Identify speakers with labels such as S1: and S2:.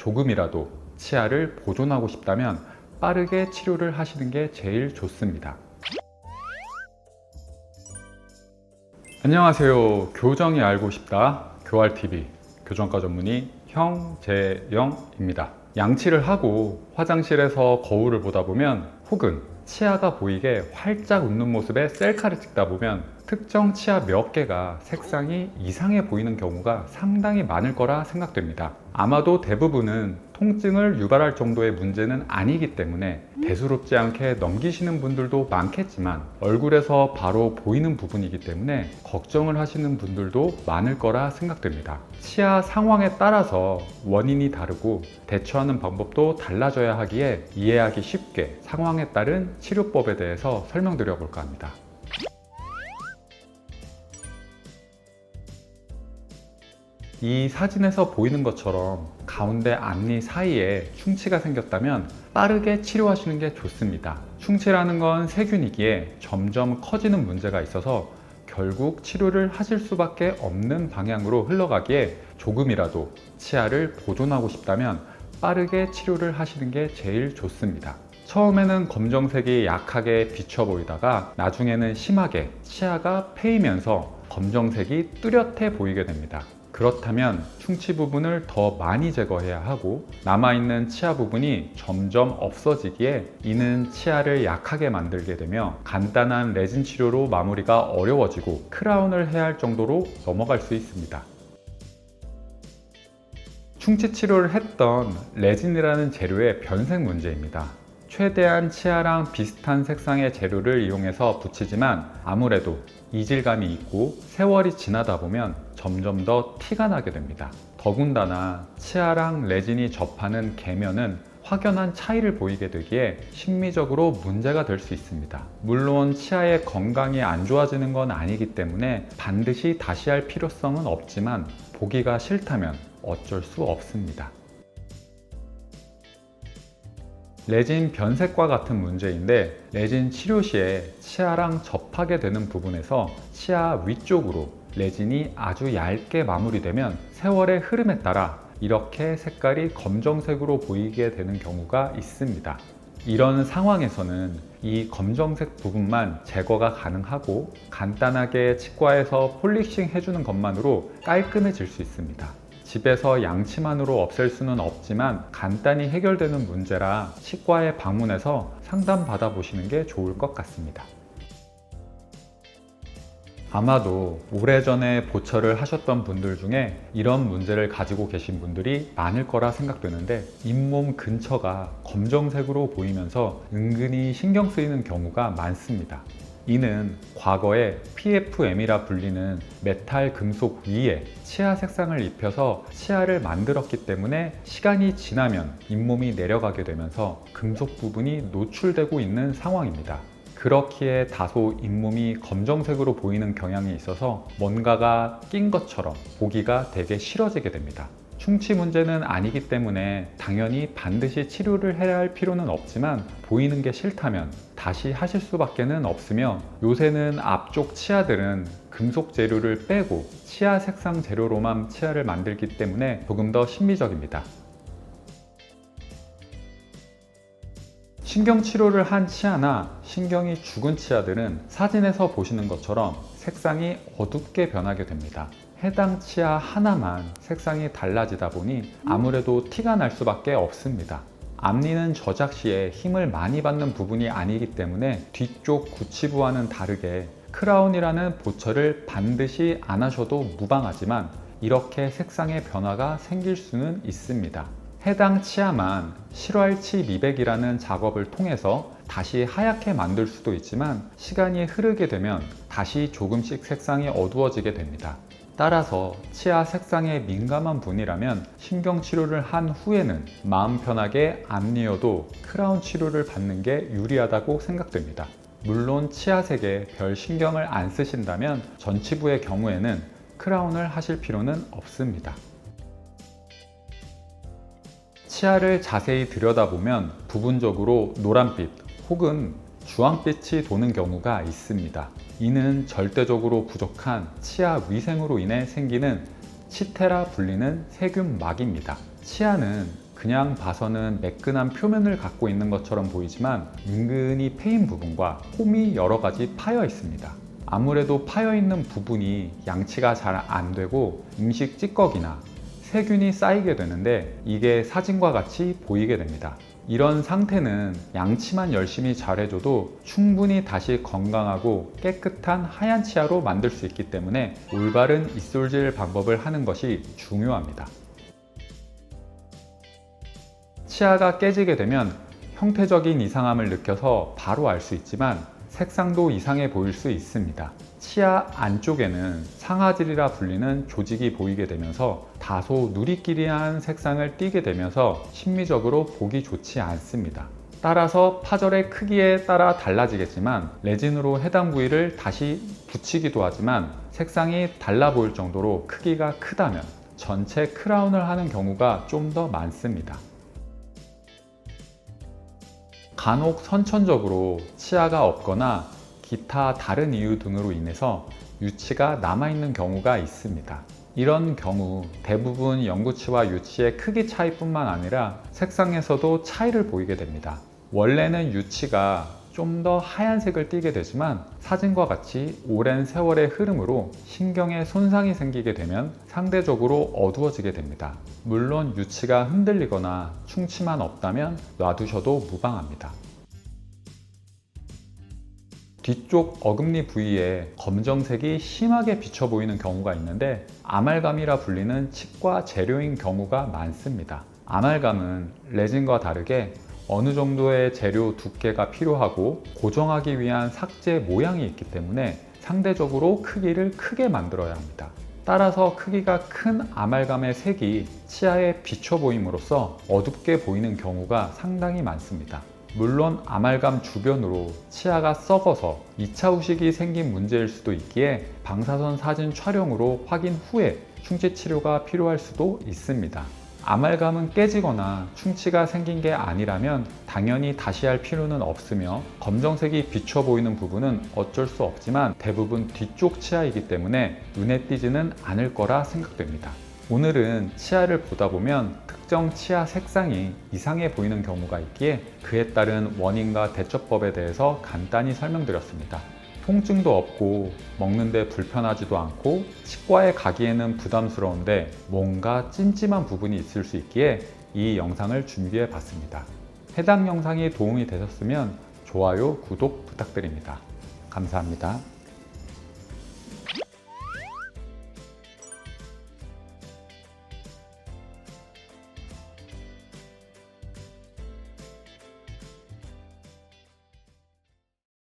S1: 조금이라도 치아를 보존하고 싶다면 빠르게 치료를 하시는 게 제일 좋습니다. 안녕하세요. 교정이 알고 싶다 교알TV 교정과 전문의 형재영입니다. 양치를 하고 화장실에서 거울을 보다 보면, 혹은 치아가 보이게 활짝 웃는 모습에 셀카를 찍다 보면 특정 치아 몇 개가 색상이 이상해 보이는 경우가 상당히 많을 거라 생각됩니다. 아마도 대부분은 통증을 유발할 정도의 문제는 아니기 때문에 대수롭지 않게 넘기시는 분들도 많겠지만, 얼굴에서 바로 보이는 부분이기 때문에 걱정을 하시는 분들도 많을 거라 생각됩니다. 치아 상황에 따라서 원인이 다르고 대처하는 방법도 달라져야 하기에 이해하기 쉽게 상황에 따른 치료법에 대해서 설명드려 볼까 합니다. 이 사진에서 보이는 것처럼 가운데 앞니 사이에 충치가 생겼다면 빠르게 치료하시는 게 좋습니다. 충치라는 건 세균이기에 점점 커지는 문제가 있어서 결국 치료를 하실 수밖에 없는 방향으로 흘러가기에, 조금이라도 치아를 보존하고 싶다면 빠르게 치료를 하시는 게 제일 좋습니다. 처음에는 검정색이 약하게 비쳐 보이다가 나중에는 심하게 치아가 패이면서 검정색이 뚜렷해 보이게 됩니다. 그렇다면 충치 부분을 더 많이 제거해야 하고, 남아있는 치아 부분이 점점 없어지기에 이는 치아를 약하게 만들게 되며 간단한 레진 치료로 마무리가 어려워지고 크라운을 해야 할 정도로 넘어갈 수 있습니다. 충치 치료를 했던 레진이라는 재료의 변색 문제입니다. 최대한 치아랑 비슷한 색상의 재료를 이용해서 붙이지만 아무래도 이질감이 있고 세월이 지나다 보면 점점 더 티가 나게 됩니다. 더군다나 치아랑 레진이 접하는 궤면은 확연한 차이를 보이게 되기에 심미적으로 문제가 될 수 있습니다. 물론 치아의 건강이 안 좋아지는 건 아니기 때문에 반드시 다시 할 필요성은 없지만, 보기가 싫다면 어쩔 수 없습니다. 레진 변색과 같은 문제인데, 레진 치료 시에 치아랑 접하게 되는 부분에서 치아 위쪽으로 레진이 아주 얇게 마무리되면 세월의 흐름에 따라 이렇게 색깔이 검정색으로 보이게 되는 경우가 있습니다. 이런 상황에서는 이 검정색 부분만 제거가 가능하고, 간단하게 치과에서 폴리싱 해주는 것만으로 깔끔해질 수 있습니다. 집에서 양치만으로 없앨 수는 없지만 간단히 해결되는 문제라 치과에 방문해서 상담 받아보시는 게 좋을 것 같습니다. 아마도 오래전에 보철을 하셨던 분들 중에 이런 문제를 가지고 계신 분들이 많을 거라 생각되는데, 잇몸 근처가 검정색으로 보이면서 은근히 신경 쓰이는 경우가 많습니다. 이는 과거에 PFM이라 불리는 메탈 금속 위에 치아 색상을 입혀서 치아를 만들었기 때문에 시간이 지나면 잇몸이 내려가게 되면서 금속 부분이 노출되고 있는 상황입니다. 그렇기에 다소 잇몸이 검정색으로 보이는 경향이 있어서 뭔가가 낀 것처럼 보기가 되게 싫어지게 됩니다. 충치 문제는 아니기 때문에 당연히 반드시 치료를 해야 할 필요는 없지만, 보이는 게 싫다면 다시 하실 수밖에는 없으며, 요새는 앞쪽 치아들은 금속 재료를 빼고 치아 색상 재료로만 치아를 만들기 때문에 조금 더 심미적입니다. 신경 치료를 한 치아나 신경이 죽은 치아들은 사진에서 보시는 것처럼 색상이 어둡게 변하게 됩니다. 해당 치아 하나만 색상이 달라지다 보니 아무래도 티가 날 수밖에 없습니다. 앞니는 저작 시에 힘을 많이 받는 부분이 아니기 때문에 뒤쪽 구치부와는 다르게 크라운이라는 보철을 반드시 안 하셔도 무방하지만, 이렇게 색상의 변화가 생길 수는 있습니다. 해당 치아만 실활치 미백이라는 작업을 통해서 다시 하얗게 만들 수도 있지만, 시간이 흐르게 되면 다시 조금씩 색상이 어두워지게 됩니다. 따라서 치아 색상에 민감한 분이라면 신경치료를 한 후에는 마음 편하게 앞니여도 크라운 치료를 받는 게 유리하다고 생각됩니다. 물론 치아색에 별 신경을 안 쓰신다면 전치부의 경우에는 크라운을 하실 필요는 없습니다. 치아를 자세히 들여다보면 부분적으로 노란빛 혹은 주황빛이 도는 경우가 있습니다. 이는 절대적으로 부족한 치아 위생으로 인해 생기는 치태라 불리는 세균막입니다. 치아는 그냥 봐서는 매끈한 표면을 갖고 있는 것처럼 보이지만 은근히 패인 부분과 홈이 여러 가지 파여 있습니다. 아무래도 파여 있는 부분이 양치가 잘 안 되고 음식 찌꺼기나 세균이 쌓이게 되는데 이게 사진과 같이 보이게 됩니다. 이런 상태는 양치만 열심히 잘해줘도 충분히 다시 건강하고 깨끗한 하얀 치아로 만들 수 있기 때문에 올바른 입술질 방법을 하는 것이 중요합니다. 치아가 깨지게 되면 형태적인 이상함을 느껴서 바로 알 수 있지만 색상도 이상해 보일 수 있습니다. 치아 안쪽에는 상아질이라 불리는 조직이 보이게 되면서 다소 누리끼리한 색상을 띠게 되면서 심미적으로 보기 좋지 않습니다. 따라서 파절의 크기에 따라 달라지겠지만 레진으로 해당 부위를 다시 붙이기도 하지만 색상이 달라 보일 정도로 크기가 크다면 전체 크라운을 하는 경우가 좀 더 많습니다. 간혹 선천적으로 치아가 없거나 기타 다른 이유 등으로 인해서 유치가 남아있는 경우가 있습니다. 이런 경우 대부분 영구치와 유치의 크기 차이뿐만 아니라 색상에서도 차이를 보이게 됩니다. 원래는 유치가 좀 더 하얀색을 띠게 되지만 사진과 같이 오랜 세월의 흐름으로 신경에 손상이 생기게 되면 상대적으로 어두워지게 됩니다. 물론 유치가 흔들리거나 충치만 없다면 놔두셔도 무방합니다. 뒤쪽 어금니 부위에 검정색이 심하게 비쳐 보이는 경우가 있는데 아말감이라 불리는 치과 재료인 경우가 많습니다. 아말감은 레진과 다르게 어느 정도의 재료 두께가 필요하고 고정하기 위한 삭제 모양이 있기 때문에 상대적으로 크기를 크게 만들어야 합니다. 따라서 크기가 큰 아말감의 색이 치아에 비쳐 보임으로써 어둡게 보이는 경우가 상당히 많습니다. 물론 아말감 주변으로 치아가 썩어서 2차 후식이 생긴 문제일 수도 있기에 방사선 사진 촬영으로 확인 후에 충치 치료가 필요할 수도 있습니다. 아말감은 깨지거나 충치가 생긴 게 아니라면 당연히 다시 할 필요는 없으며 검정색이 비쳐 보이는 부분은 어쩔 수 없지만 대부분 뒤쪽 치아이기 때문에 눈에 띄지는 않을 거라 생각됩니다. 오늘은 치아를 보다 보면 특정 치아 색상이 이상해 보이는 경우가 있기에 그에 따른 원인과 대처법에 대해서 간단히 설명드렸습니다. 통증도 없고 먹는데 불편하지도 않고 치과에 가기에는 부담스러운데 뭔가 찜찜한 부분이 있을 수 있기에 이 영상을 준비해 봤습니다. 해당 영상이 도움이 되셨으면 좋아요, 구독 부탁드립니다. 감사합니다.